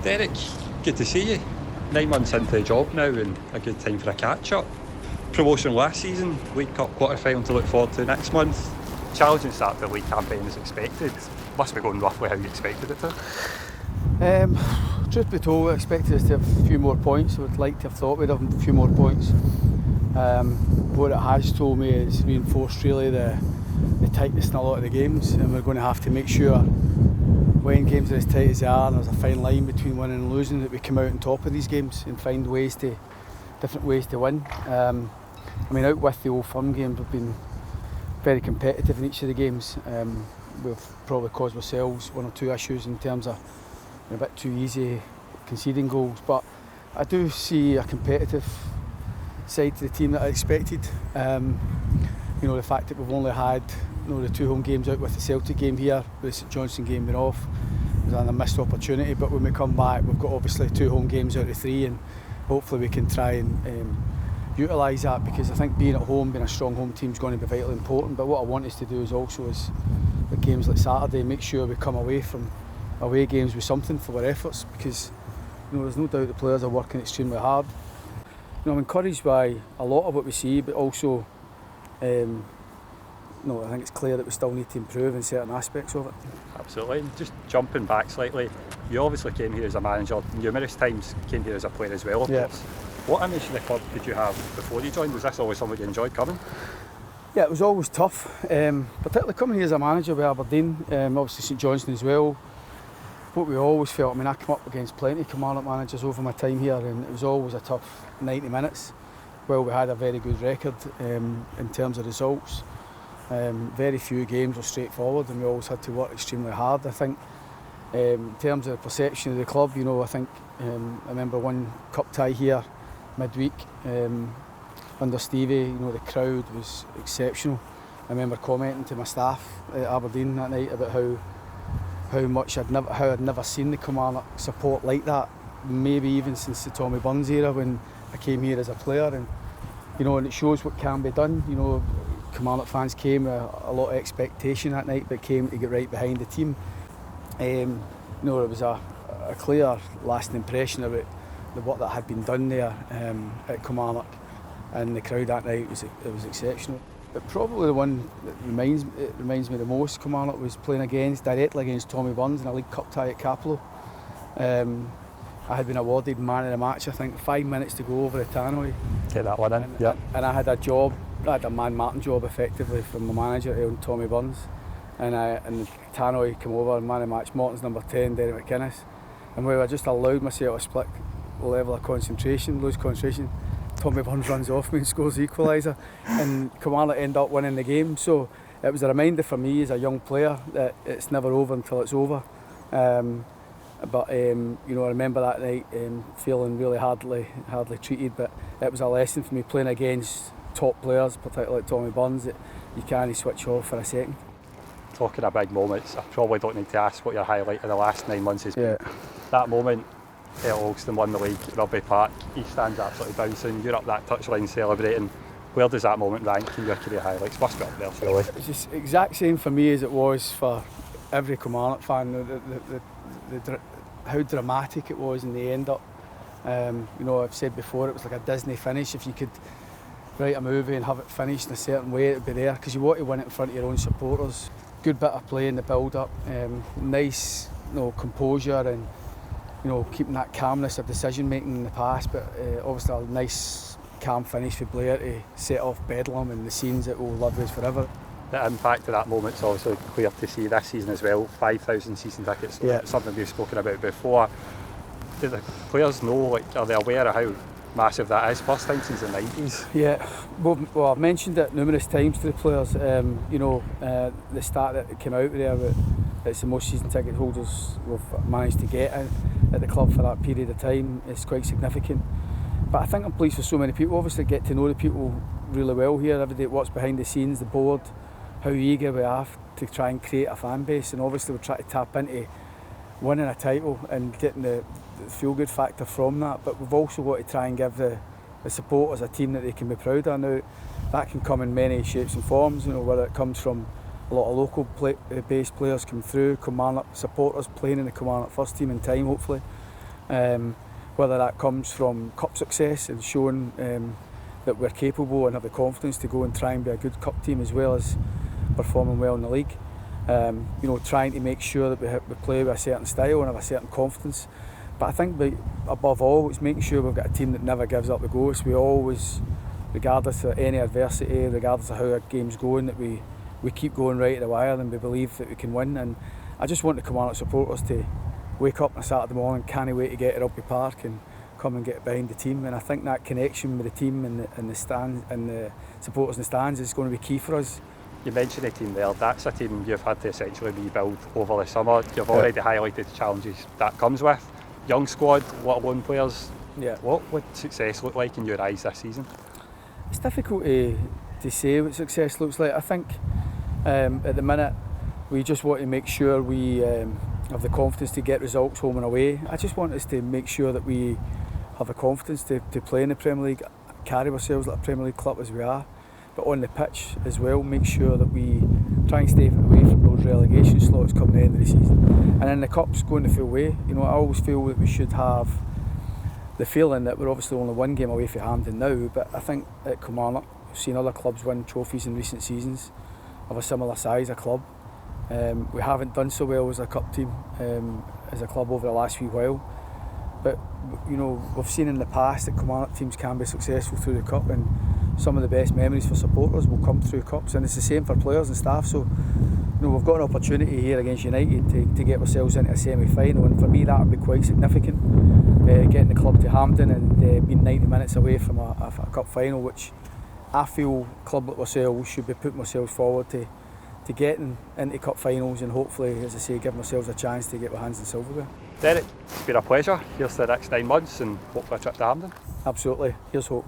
Derek, good to see you. 9 months into the job now and a good time for a catch-up. Promotion last season, League Cup quarter-final to look forward to next month. Challenging start to the league campaign as expected. Must be going roughly how you expected it to. Truth be told, I expected us to have a few more points. I would like to have thought we'd have a few more points. What it has told me is reinforced really the tightness in a lot of the games, and we're going to have to make sure when games are as tight as they are and there's a fine line between winning and losing, that we come out on top of these games and find different ways to win. Out with the Old Firm games, we've been very competitive in each of the games. We've probably caused ourselves one or two issues in terms of a bit too easy conceding goals, but I do see a competitive side to the team that I expected. The fact that we've only had the 2 home games out, with the Celtic game here, with the St Johnstone game being off, it was a missed opportunity. But when we come back, we've got obviously 2 home games out of 3, and hopefully we can try and utilise that, because I think being at home, being a strong home team is going to be vitally important. But what I want us to do is with games like Saturday, make sure we come away from away games with something for our efforts, because there's no doubt the players are working extremely hard. I'm encouraged by a lot of what we see, but also I think it's clear that we still need to improve in certain aspects of it. Absolutely. And just jumping back slightly, you obviously came here as a manager numerous times, came here as a player as well, of course. What image of the club did you have before you joined? Was this always something you enjoyed coming? Yeah, it was always tough, particularly coming here as a manager with Aberdeen, obviously St Johnstone as well. What we always felt, I come up against plenty of Kilmarnock managers over my time here, and it was always a tough 90 minutes. Well, we had a very good record in terms of results. Very few games were straightforward, and we always had to work extremely hard. I think in terms of the perception of the club, I remember one cup tie here midweek under Stevie. The crowd was exceptional. I remember commenting to my staff at Aberdeen that night about how much I'd never seen the Kilmarnock support like that, maybe even since the Tommy Burns era when I came here as a player. And it shows what can be done. Kilmarnock fans came with a lot of expectation that night, but came to get right behind the team. It was a clear lasting impression about the work that had been done there at Kilmarnock, and the crowd that night was exceptional. But probably the one that reminds me the most, Kilmarnock, was playing directly against Tommy Burns in a League Cup tie at Capello. I had been awarded man of the match, I think, 5 minutes to go over at Tannoy. Get that one in, And I had a man Martin job effectively from my manager on Tommy Burns. And Tannoy came over, man of the match, Morton's number 10, Derek McInnes. And where I just allowed myself a split level of concentration, lose concentration, Tommy Burns runs off me and scores the equaliser, and Kilmarnock end up winning the game. So it was a reminder for me as a young player that it's never over until it's over. But I remember that night feeling really hardly treated, but it was a lesson for me playing against top players, particularly like Tommy Burns, that you can't switch off for a second. Talking of big moments, I probably don't need to ask what your highlight of the last 9 months has been. Yeah. That moment, Olgston won the league at Rugby Park, he stands absolutely bouncing, you're up that touchline celebrating. Where does that moment rank in your career highlights? Must be up there, surely. It's just exact same for me as it was for every Kilmarnock fan. How dramatic it was in the end up. I've said before, it was like a Disney finish. If you could write a movie and have it finished in a certain way, it would be there, because you want to win it in front of your own supporters. Good bit of play in the build-up, nice composure, and keeping that calmness of decision-making in the past, but obviously a nice calm finish for Blair to set off Bedlam and the scenes that will live with us forever. The impact of that moment's also clear to see this season as well. 5,000 season tickets, something we've spoken about before. Do the players know, are they aware of how massive that is? First time since the 90s. Yeah, well I've mentioned it numerous times to the players. The stat that came out there, that it's the most season ticket holders we've managed to get at the club for that period of time. It's quite significant. But I think I'm pleased for so many people. Obviously get to know the people really well here every day, what's behind the scenes, the board, how eager we are to try and create a fan base, and obviously we try to tap into winning a title and getting the feel-good factor from that. But we've also got to try and give the supporters a team that they can be proud of. Now, that can come in many shapes and forms, whether it comes from a lot of local based players come through, Kilmarnock supporters playing in the Kilmarnock first team in time, hopefully. Whether that comes from cup success and showing that we're capable and have the confidence to go and try and be a good cup team as well as performing well in the league. Trying to make sure that we play with a certain style and have a certain confidence. But I think above all, it's making sure we've got a team that never gives up the ghost. We always, regardless of any adversity, regardless of how our game's going, that we keep going right to the wire and we believe that we can win. And I just want the Kilmarnock supporters to wake up on a Saturday morning, can't wait to get to Rugby Park and come and get behind the team. And I think that connection with the team and the stand and the supporters in the stands is going to be key for us. You mentioned the team there. That's a team you've had to essentially rebuild over the summer. You've already highlighted the challenges that comes with. Young squad, a lot of lone players. Yeah. What would success look like in your eyes this season? It's difficult to say what success looks like. I think at the minute we just want to make sure we have the confidence to get results home and away. I just want us to make sure that we have the confidence to play in the Premier League, carry ourselves like a Premier League club as we are, but on the pitch as well, make sure that we try and stay away from those relegation slots coming the end of the season. And then the Cup's going the full way. I always feel that we should have the feeling that we're obviously only one game away from Hampden now, but I think at Kilmarnock, we've seen other clubs win trophies in recent seasons of a similar size of club. We haven't done so well as a cup team, as a club over the last wee while. But we've seen in the past that Kilmarnock teams can be successful through the cup, and some of the best memories for supporters will come through cups, and it's the same for players and staff. So we've got an opportunity here against United to get ourselves into a semi-final, and for me that would be quite significant, getting the club to Hampden and being 90 minutes away from a cup final, which I feel club like ourselves should be putting ourselves forward to getting into cup finals, and hopefully, as I say, giving ourselves a chance to get our hands in silverware. Derek, it's been a pleasure. Here's the next 9 months and hopefully a trip to Hampden. Absolutely. Here's hope.